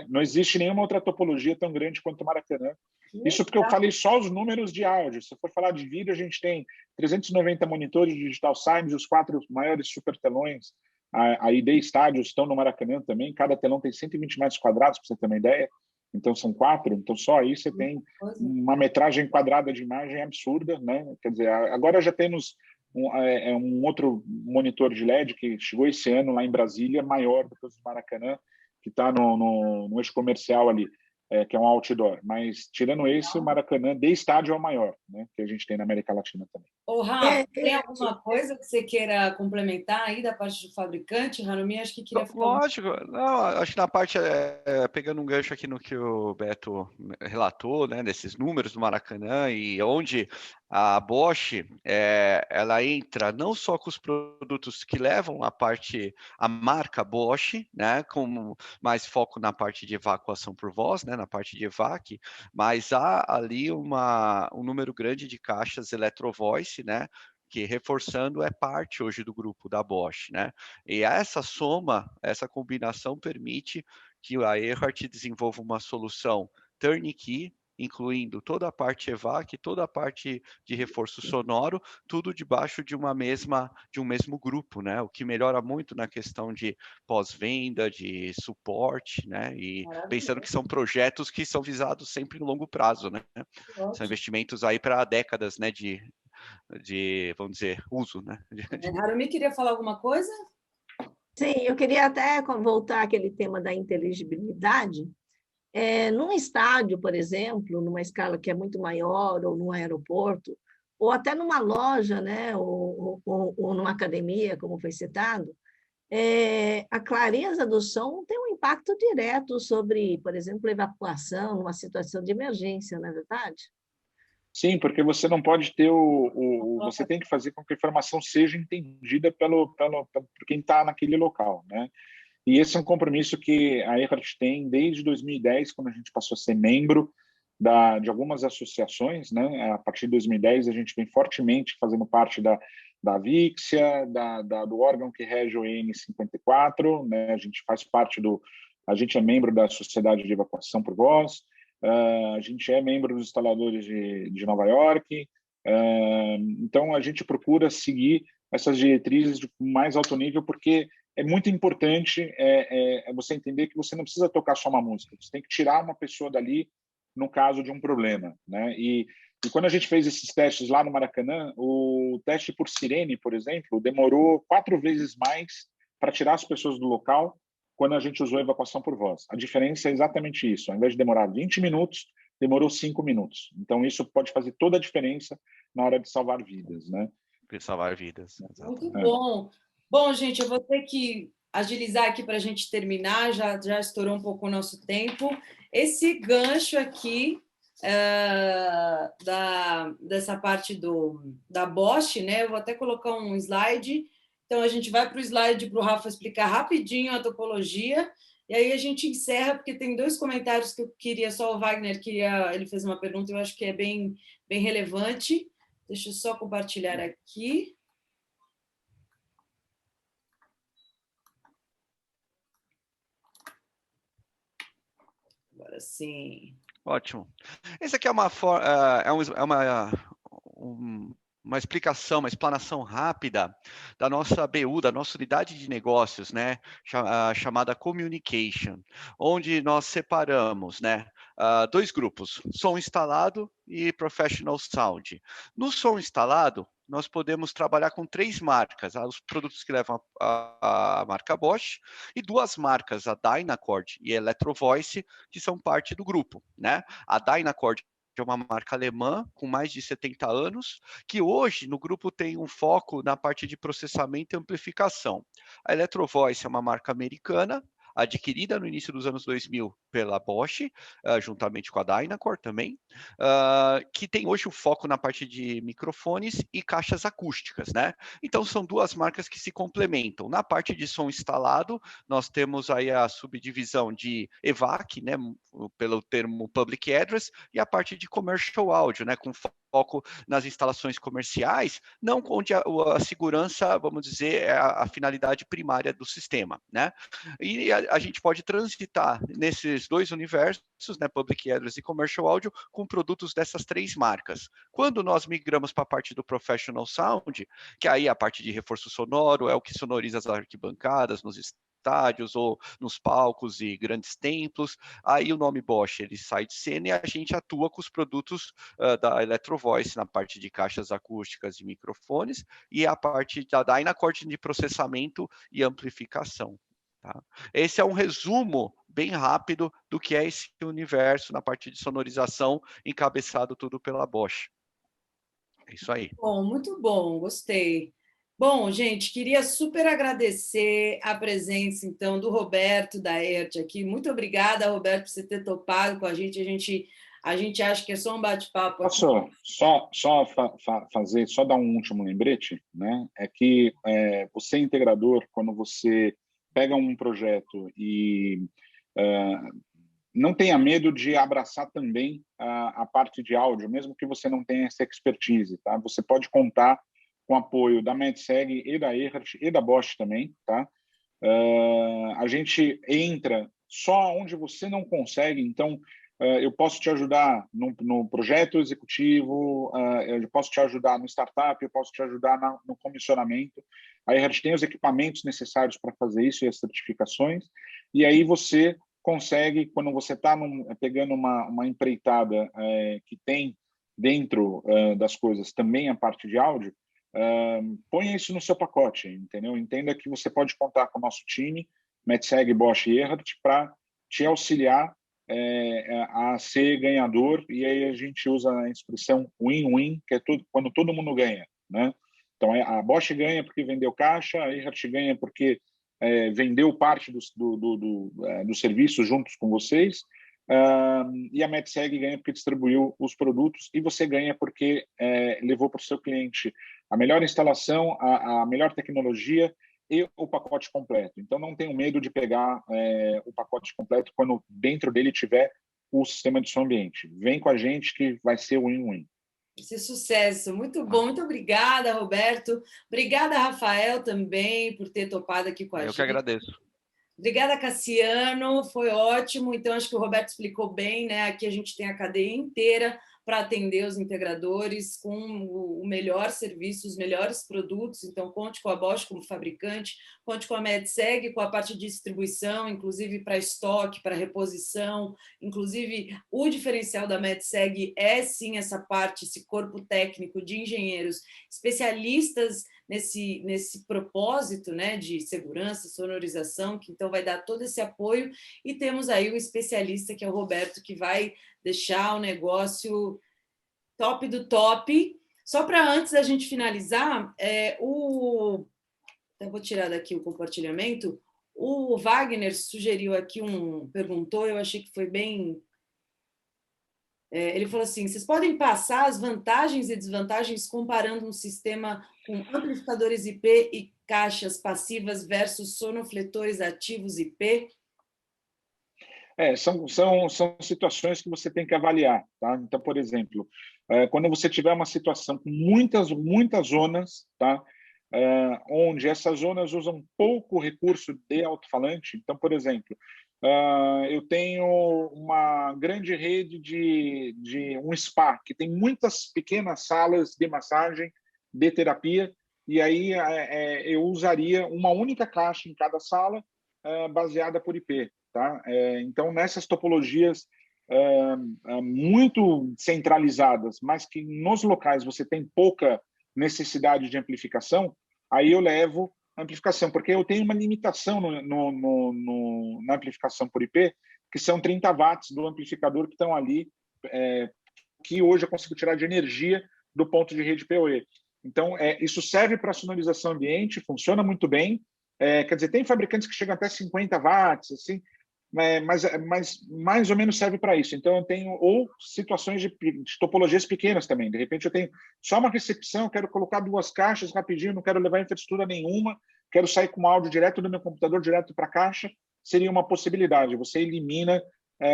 B: Não existe nenhuma outra topologia tão grande quanto o Maracanã. Isso porque eu falei só os números de áudio. Se for falar de vídeo, a gente tem 390 monitores de digital signage, os 4 maiores super telões. A ID estádios estão no Maracanã também. Cada telão tem 120 metros quadrados, para você ter uma ideia. Então, são 4. Então, só aí você tem uma metragem quadrada de imagem absurda, né? Quer dizer, agora já temos um outro monitor de LED que chegou esse ano lá em Brasília, maior do que o do Maracanã, que está no eixo comercial ali, que é um outdoor. Mas, tirando esse, o Maracanã de estádio é o maior, né? Que a gente tem na América Latina também.
A: Ô, Rafa, tem alguma coisa que você queira complementar aí da parte do fabricante? Harumi, acho que queria falar.
C: Lógico, não, acho que na parte, pegando um gancho aqui no que o Beto relatou, né, desses números do Maracanã e onde a Bosch, ela entra não só com os produtos que levam a marca Bosch, né, com mais foco na parte de evacuação por voz, né, na parte de EVAC, mas há ali um número grande de caixas Electro-Voice, né, que reforçando é parte hoje do grupo da Bosch, né? E essa soma, essa combinação permite que a Erhardt desenvolva uma solução turnkey, incluindo toda a parte EVAC, toda a parte de reforço sonoro, tudo debaixo de um mesmo grupo, né? O que melhora muito na questão de pós-venda, de suporte, né? E pensando que são projetos que são visados sempre no longo prazo, né? São investimentos aí para décadas, né? De, vamos dizer, uso, né?
A: Harumi queria falar alguma coisa?
E: Sim, eu queria até voltar àquele tema da inteligibilidade. Num estádio, por exemplo, numa escala que é muito maior, ou num aeroporto, ou até numa loja, né? ou numa academia, como foi citado, a clareza do som tem um impacto direto sobre, por exemplo, evacuação numa situação de emergência, não é verdade?
B: Sim, porque você não pode ter você tem que fazer com que a informação seja entendida por quem está naquele local, né? E esse é um compromisso que a Erhardt tem desde 2010, quando a gente passou a ser membro de algumas associações, né? A partir de 2010 a gente vem fortemente fazendo parte da Vixia, do órgão que rege o EN54, né? A gente é membro da Sociedade de Evacuação por Voz. A gente é membro dos instaladores de Nova York, então a gente procura seguir essas diretrizes de mais alto nível, porque é muito importante você entender que você não precisa tocar só uma música, você tem que tirar uma pessoa dali no caso de um problema, né? E quando a gente fez esses testes lá no Maracanã, o teste por sirene, por exemplo, demorou 4 vezes mais para tirar as pessoas do local quando a gente usou a evacuação por voz. A diferença é exatamente isso. Ao invés de demorar 20 minutos, demorou 5 minutos. Então, isso pode fazer toda a diferença na hora de salvar vidas, né?
C: De salvar vidas.
A: Exatamente. Muito bom. Bom, gente, eu vou ter que agilizar aqui para a gente terminar, já estourou um pouco o nosso tempo. Esse gancho aqui dessa parte da Bosch, né? Eu vou até colocar um slide. Então, a gente vai para o slide para o Rafa explicar rapidinho a topologia, e aí a gente encerra, porque tem 2 comentários que eu queria, só o Wagner ele fez uma pergunta, eu acho que é bem relevante. Deixa eu só compartilhar aqui. Agora sim.
C: Ótimo. Esse aqui é uma uma explicação, uma explanação rápida da nossa BU, da nossa unidade de negócios, né, chamada Communication, onde nós separamos, né, dois grupos, som instalado e Professional Sound. No som instalado, nós podemos trabalhar com 3 marcas, os produtos que levam a marca Bosch, e 2 marcas, a Dynacord e a Electro Voice, que são parte do grupo, né? A Dynacord é uma marca alemã com mais de 70 anos, que hoje no grupo tem um foco na parte de processamento e amplificação. A Electro Voice é uma marca americana, adquirida no início dos anos 2000 pela Bosch, juntamente com a Dynacord também, que tem hoje o foco na parte de microfones e caixas acústicas, né? Então são 2 marcas que se complementam. Na parte de som instalado, nós temos aí a subdivisão de EVAC, né, pelo termo Public Address, e a parte de Commercial Audio, né, com foco nas instalações comerciais, não onde a segurança, vamos dizer, é a finalidade primária do sistema, né? E a gente pode transitar nesses 2 universos, né, Public Address e Commercial Audio, com produtos dessas 3 marcas. Quando nós migramos para a parte do Professional Sound, que aí a parte de reforço sonoro é o que sonoriza as arquibancadas nos estádios ou nos palcos e grandes templos, aí o nome Bosch ele sai de cena e a gente atua com os produtos da Electro Voice na parte de caixas acústicas e microfones e a parte da Dynacord de processamento e amplificação. Tá? Esse é um resumo bem rápido do que é esse universo na parte de sonorização, encabeçado tudo pela Bosch. É isso aí.
A: Bom, muito bom, gostei. Bom, gente, queria super agradecer a presença, então, do Roberto, da ERT aqui. Muito obrigada, Roberto, por você ter topado com a gente. A gente acha que é só um bate-papo aqui.
B: Só dar um último lembrete, né? É que você, integrador, quando você pega um projeto e não tenha medo de abraçar também a parte de áudio, mesmo que você não tenha essa expertise, tá? Você pode contar com o apoio da MedSeg e da Erhardt e da Bosch também, tá? A gente entra só onde você não consegue, então eu posso te ajudar no projeto executivo, eu posso te ajudar no startup, eu posso te ajudar no comissionamento. A Erhardt tem os equipamentos necessários para fazer isso e as certificações, e aí você consegue, quando você está pegando uma empreitada que tem dentro das coisas também a parte de áudio, ponha isso no seu pacote, entendeu? Entenda que você pode contar com o nosso time, MedSeg, Bosch e Erhardt, para te auxiliar a ser ganhador, e aí a gente usa a expressão win-win, que é tudo, quando todo mundo ganha, né? Então, a Bosch ganha porque vendeu caixa, a Erhardt ganha porque vendeu parte do serviço juntos com vocês, e a MedSeg ganha porque distribuiu os produtos, e você ganha porque levou para o seu cliente a melhor instalação, a melhor tecnologia e o pacote completo. Então, não tenham medo de pegar o pacote completo quando dentro dele tiver o sistema de som ambiente. Vem com a gente que vai ser win-win.
A: Esse sucesso, muito bom. Muito obrigada, Roberto. Obrigada, Rafael, também, por ter topado aqui com a gente.
C: Eu que agradeço.
A: Obrigada, Cassiano, foi ótimo. Então, acho que o Roberto explicou bem, né? Aqui a gente tem a cadeia inteira para atender os integradores com o melhor serviço, os melhores produtos. Então, conte com a Bosch como fabricante, conte com a MedSeg, com a parte de distribuição, inclusive para estoque, para reposição. Inclusive, o diferencial da MedSeg é, sim, essa parte, esse corpo técnico de engenheiros especialistas nesse propósito, né, de segurança, sonorização, que então vai dar todo esse apoio, e temos aí o especialista, que é o Roberto, que vai deixar o negócio top do top. Só para antes da gente finalizar, eu vou tirar daqui o compartilhamento, o Wagner sugeriu aqui perguntou, eu achei que foi bem... Ele falou assim, vocês podem passar as vantagens e desvantagens comparando um sistema com amplificadores IP e caixas passivas versus sonofletores ativos IP?
B: São situações que você tem que avaliar, tá? Então, por exemplo, quando você tiver uma situação com muitas zonas, tá? Onde essas zonas usam pouco recurso de alto-falante, então, por exemplo, eu tenho uma grande rede de um spa, que tem muitas pequenas salas de massagem de terapia, e aí eu usaria uma única caixa em cada sala, baseada por IP. Tá? Então, nessas topologias muito centralizadas, mas que nos locais você tem pouca necessidade de amplificação, aí eu levo amplificação, porque eu tenho uma limitação na amplificação por IP, que são 30 watts do amplificador que estão ali, que hoje eu consigo tirar de energia do ponto de rede PoE. Então, isso serve para sonorização ambiente, funciona muito bem. Quer dizer, tem fabricantes que chegam até 50 watts, assim, mas mais ou menos serve para isso. Então, eu tenho ou situações de topologias pequenas também. De repente, eu tenho só uma recepção, quero colocar 2 caixas rapidinho, não quero levar infraestrutura nenhuma, quero sair com áudio direto do meu computador, direto para a caixa, seria uma possibilidade. Você elimina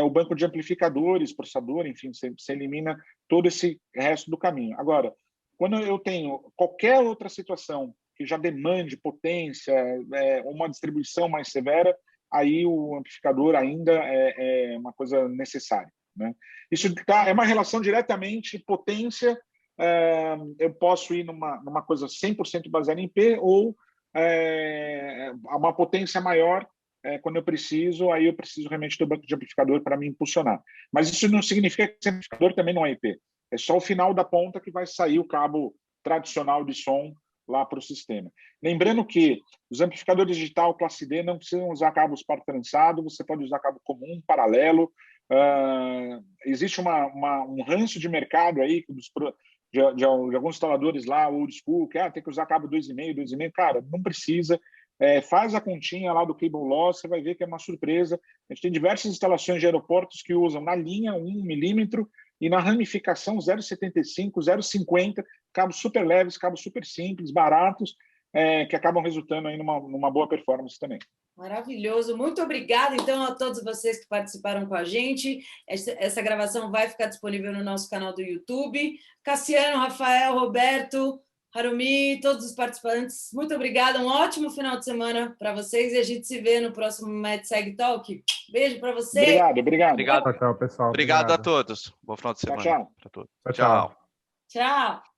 B: o banco de amplificadores, processador, enfim, você elimina todo esse resto do caminho. Agora, quando eu tenho qualquer outra situação que já demande potência, uma distribuição mais severa, aí o amplificador ainda é uma coisa necessária. Né? Isso é uma relação diretamente potência. Eu posso ir numa coisa 100% baseada em IP ou uma potência maior quando eu preciso, aí eu preciso realmente do banco de amplificador para me impulsionar. Mas isso não significa que esse amplificador também não é IP. É só o final da ponta que vai sair o cabo tradicional de som lá para o sistema. Lembrando que os amplificadores digital classe D não precisam usar cabos par trançado, você pode usar cabo comum, paralelo. Existe um ranço de mercado aí de alguns instaladores lá, old school, que tem que usar cabo 2,5. Cara, não precisa. Faz a continha lá do cable loss, você vai ver que é uma surpresa. A gente tem diversas instalações de aeroportos que usam na linha 1 milímetro e na ramificação 0,75, 0,50, cabos super leves, cabos super simples, baratos, que acabam resultando aí numa boa performance também.
A: Maravilhoso. Muito obrigada, então, a todos vocês que participaram com a gente. Essa gravação vai ficar disponível no nosso canal do YouTube. Cassiano, Rafael, Roberto, Harumi, todos os participantes, muito obrigada. Um ótimo final de semana para vocês e a gente se vê no próximo MedSeg Talk. Beijo para vocês.
B: Obrigado.
D: Tchau, pessoal.
C: Obrigado a todos. Bom final de semana para todos.
D: Tchau.
A: Tchau.